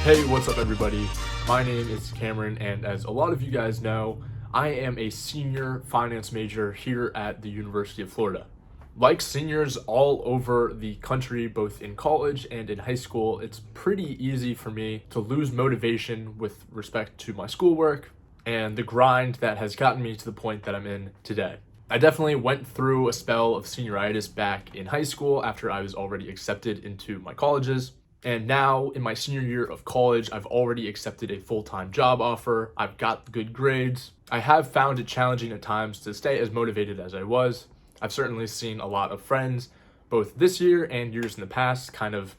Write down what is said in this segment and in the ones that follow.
Hey, what's up everybody? My name is Cameron, and as a lot of you guys know, I am a senior finance major here at the University of Florida. Like seniors all over the country, both in college and in high school, it's pretty easy for me to lose motivation with respect to my schoolwork and the grind that has gotten me to the point that I'm in today. I definitely went through a spell of senioritis back in high school after I was already accepted into my colleges. And now in my senior year of college, I've already accepted a full-time job offer. I've got good grades. I have found it challenging at times to stay as motivated as I was. I've certainly seen a lot of friends, both this year and years in the past, kind of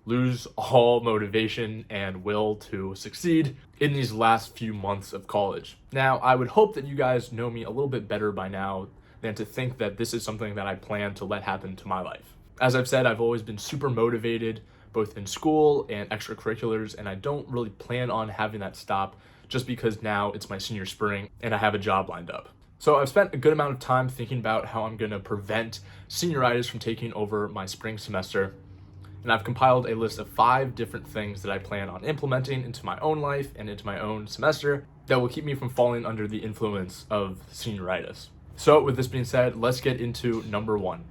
lose all motivation and will to succeed in these last few months of college. Now, I would hope that you guys know me a little bit better by now than to think that this is something that I plan to let happen to my life. As I've said, I've always been super motivated, both in school and extracurriculars, and I don't really plan on having that stop just because now it's my senior spring and I have a job lined up. So I've spent a good amount of time thinking about how I'm going to prevent senioritis from taking over my spring semester, and I've compiled a list of 5 different things that I plan on implementing into my own life and into my own semester that will keep me from falling under the influence of senioritis. So with this being said, let's get into number 1.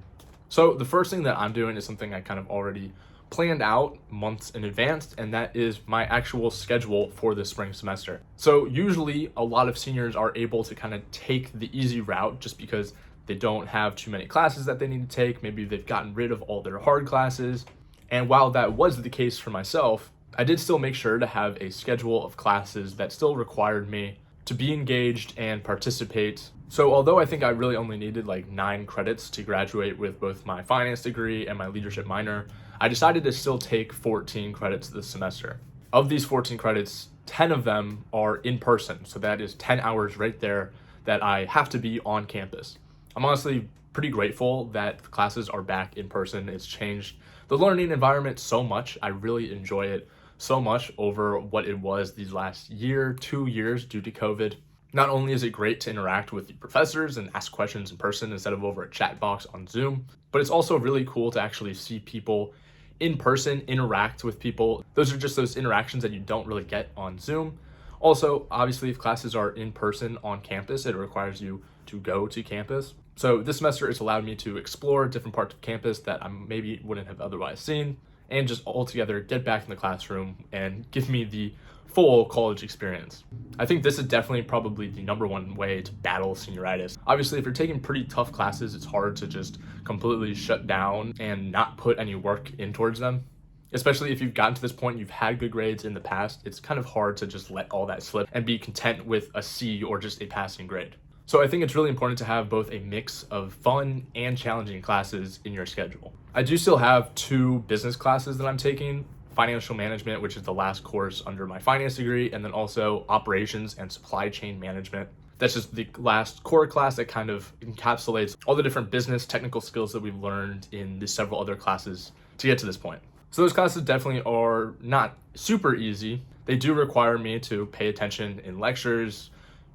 So the first thing that I'm doing is something I kind of already planned out months in advance, and that is my actual schedule for the spring semester. So usually a lot of seniors are able to kind of take the easy route just because they don't have too many classes that they need to take. Maybe they've gotten rid of all their hard classes. And while that was the case for myself, I did still make sure to have a schedule of classes that still required me to be engaged and participate. So although I think I really only needed like 9 credits to graduate with both my finance degree and my leadership minor, I decided to still take 14 credits this semester. Of these 14 credits, 10 of them are in person. So that is 10 hours right there that I have to be on campus. I'm honestly pretty grateful that the classes are back in person. It's changed the learning environment so much. I really enjoy it so much over what it was these last year, 2 years due to COVID. Not only is it great to interact with the professors and ask questions in person instead of over a chat box on Zoom, but it's also really cool to actually see people in person, interact with people. Those are just those interactions that you don't really get on Zoom. Also, obviously, if classes are in person on campus, it requires you to go to campus. So this semester it's allowed me to explore different parts of campus that I maybe wouldn't have otherwise seen, and just altogether get back in the classroom and give me the full college experience. I think this is definitely probably the number one way to battle senioritis. Obviously, if you're taking pretty tough classes, it's hard to just completely shut down and not put any work in towards them. Especially if you've gotten to this point, you've had good grades in the past, it's kind of hard to just let all that slip and be content with a C or just a passing grade. So I think it's really important to have both a mix of fun and challenging classes in your schedule. I do still have 2 business classes that I'm taking: financial management, which is the last course under my finance degree, and then also operations and supply chain management. That's just the last core class that kind of encapsulates all the different business technical skills that we've learned in the several other classes to get to this point. So those classes definitely are not super easy. They do require me to pay attention in lectures,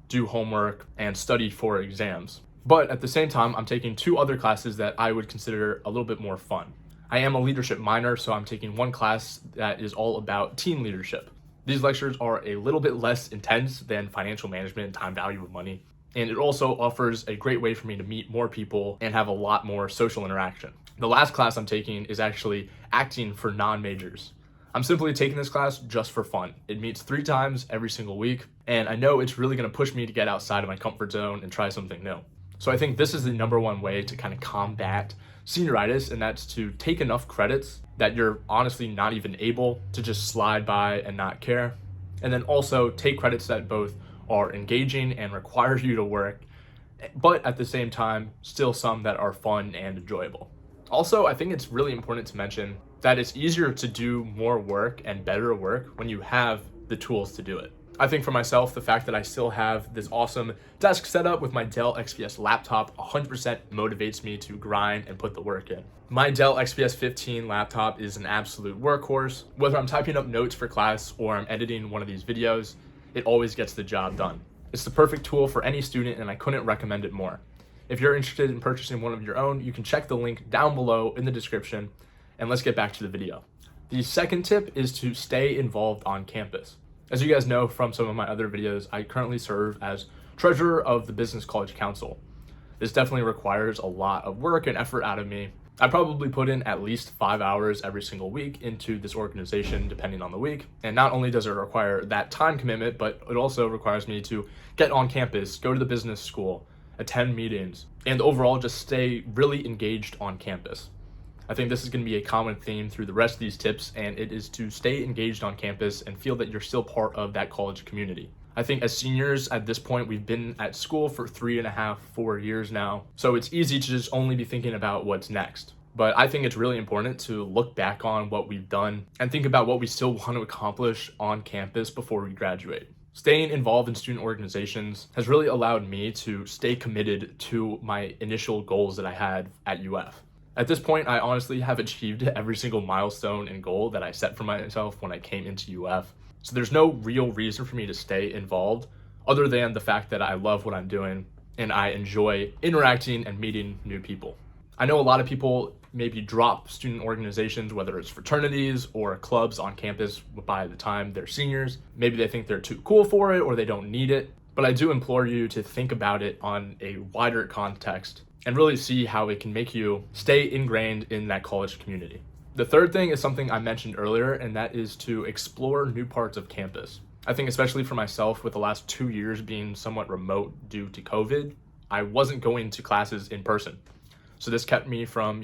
do homework, and study for exams. But at the same time, I'm taking 2 other classes that I would consider a little bit more fun. I am a leadership minor, so I'm taking one class that is all about team leadership. These lectures are a little bit less intense than financial management and time value of money. And it also offers a great way for me to meet more people and have a lot more social interaction. The last class I'm taking is actually acting for non-majors. I'm simply taking this class just for fun. It meets 3 times every single week, and I know it's really going to push me to get outside of my comfort zone and try something new. So I think this is the number one way to kind of combat senioritis, and that's to take enough credits that you're honestly not even able to just slide by and not care. And then also take credits that both are engaging and require you to work, but at the same time, still some that are fun and enjoyable. Also, I think it's really important to mention that it's easier to do more work and better work when you have the tools to do it. I think for myself, the fact that I still have this awesome desk setup with my Dell XPS laptop 100% motivates me to grind and put the work in. My Dell XPS 15 laptop is an absolute workhorse. Whether I'm typing up notes for class or I'm editing one of these videos, it always gets the job done. It's the perfect tool for any student, and I couldn't recommend it more. If you're interested in purchasing one of your own, you can check the link down below in the description, and let's get back to the video. The second tip is to stay involved on campus. As you guys know from some of my other videos, I currently serve as treasurer of the Business College Council. This definitely requires a lot of work and effort out of me. I probably put in at least 5 hours every single week into this organization, depending on the week. And not only does it require that time commitment, but it also requires me to get on campus, go to the business school, attend meetings, and overall just stay really engaged on campus. I think this is going to be a common theme through the rest of these tips, and it is to stay engaged on campus and feel that you're still part of that college community. I think as seniors at this point, we've been at school for 3.5, 4 years now, so it's easy to just only be thinking about what's next. But I think it's really important to look back on what we've done and think about what we still want to accomplish on campus before we graduate. Staying involved in student organizations has really allowed me to stay committed to my initial goals that I had at UF. At this point, I honestly have achieved every single milestone and goal that I set for myself when I came into UF. So there's no real reason for me to stay involved other than the fact that I love what I'm doing and I enjoy interacting and meeting new people. I know a lot of people maybe drop student organizations, whether it's fraternities or clubs on campus by the time they're seniors. Maybe they think they're too cool for it or they don't need it. But I do implore you to think about it on a wider context and really see how it can make you stay ingrained in that college community. The third thing is something I mentioned earlier, and that is to explore new parts of campus. I think especially for myself, with the last 2 years being somewhat remote due to COVID, I wasn't going to classes in person. So this kept me from,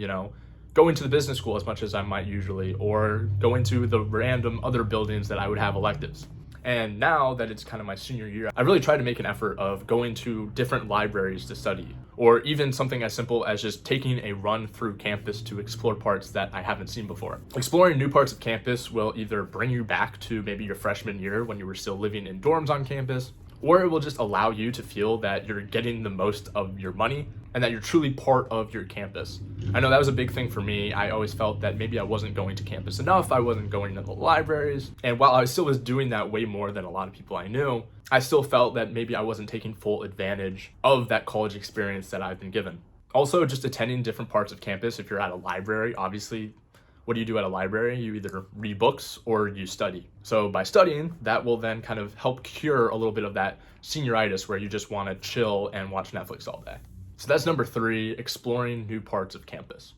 going to the business school as much as I might usually, or going to the random other buildings that I would have electives. And now that it's kind of my senior year, I really try to make an effort of going to different libraries to study, or even something as simple as just taking a run through campus to explore parts that I haven't seen before. Exploring new parts of campus will either bring you back to maybe your freshman year when you were still living in dorms on campus, or it will just allow you to feel that you're getting the most of your money and that you're truly part of your campus. I know that was a big thing for me. I always felt that maybe I wasn't going to campus enough. I wasn't going to the libraries. And while I still was doing that way more than a lot of people I knew, I still felt that maybe I wasn't taking full advantage of that college experience that I've been given. Also, just attending different parts of campus. If you're at a library, obviously, what do you do at a library? You either read books or you study. So by studying, that will then kind of help cure a little bit of that senioritis where you just want to chill and watch Netflix all day. So that's number 3, exploring new parts of campus.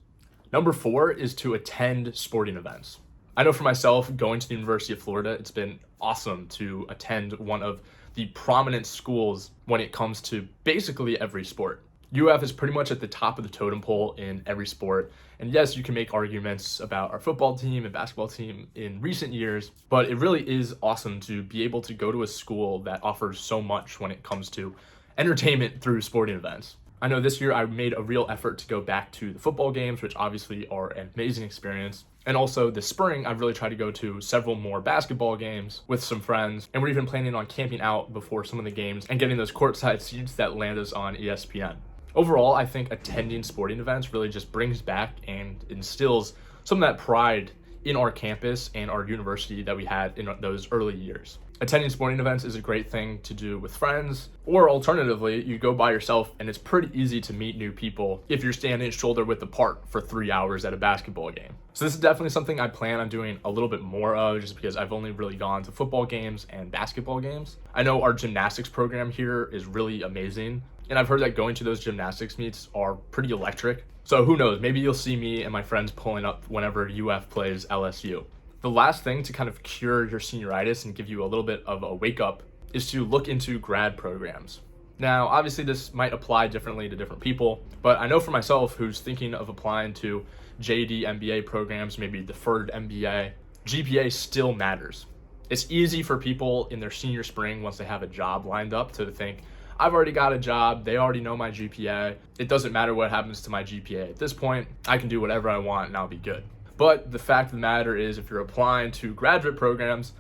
Number 4 is to attend sporting events. I know for myself, going to the University of Florida, it's been awesome to attend one of the prominent schools when it comes to basically every sport. UF is pretty much at the top of the totem pole in every sport. And yes, you can make arguments about our football team and basketball team in recent years, but it really is awesome to be able to go to a school that offers so much when it comes to entertainment through sporting events. I know this year I made a real effort to go back to the football games, which obviously are an amazing experience. And also this spring, I've really tried to go to several more basketball games with some friends. And we're even planning on camping out before some of the games and getting those courtside seats that land us on ESPN. Overall, I think attending sporting events really just brings back and instills some of that pride in our campus and our university that we had in those early years. Attending sporting events is a great thing to do with friends, or alternatively, you go by yourself and it's pretty easy to meet new people if you're standing shoulder width apart for 3 hours at a basketball game. So this is definitely something I plan on doing a little bit more of, just because I've only really gone to football games and basketball games. I know our gymnastics program here is really amazing, and I've heard that going to those gymnastics meets are pretty electric. So who knows, maybe you'll see me and my friends pulling up whenever UF plays LSU. The last thing to kind of cure your senioritis and give you a little bit of a wake up is to look into grad programs. Now, obviously this might apply differently to different people, but I know for myself who's thinking of applying to JD MBA programs, maybe deferred MBA, GPA still matters. It's easy for people in their senior spring, once they have a job lined up, to think, I've already got a job, they already know my GPA, it doesn't matter what happens to my GPA. At this point, I can do whatever I want and I'll be good. But the fact of the matter is, if you're applying to graduate programs,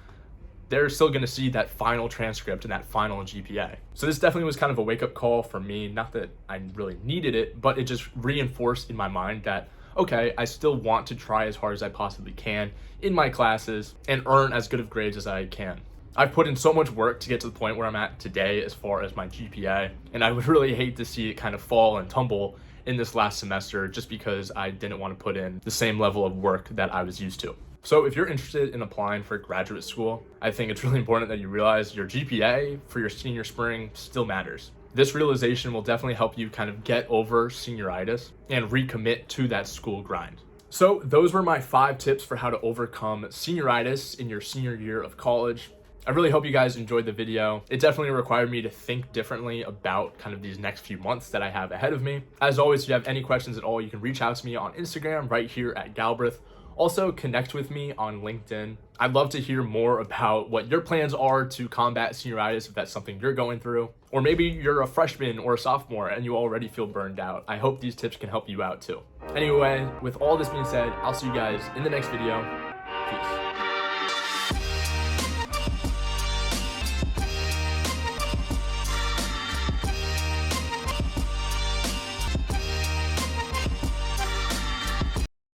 they're still going to see that final transcript and that final GPA. So this definitely was kind of a wake-up call for me. Not that I really needed it, but it just reinforced in my mind that, okay, I still want to try as hard as I possibly can in my classes and earn as good of grades as I can. I've put in so much work to get to the point where I'm at today as far as my GPA, and I would really hate to see it kind of fall and tumble in this last semester just because I didn't want to put in the same level of work that I was used to. So if you're interested in applying for graduate school, I think it's really important that you realize your GPA for your senior spring still matters. This realization will definitely help you kind of get over senioritis and recommit to that school grind. So those were my 5 tips for how to overcome senioritis in your senior year of college. I really hope you guys enjoyed the video. It definitely required me to think differently about kind of these next few months that I have ahead of me. As always, if you have any questions at all, you can reach out to me on Instagram right here at Galbraith. Also, connect with me on LinkedIn. I'd love to hear more about what your plans are to combat senioritis if that's something you're going through. Or maybe you're a freshman or a sophomore and you already feel burned out. I hope these tips can help you out too. Anyway, with all this being said, I'll see you guys in the next video.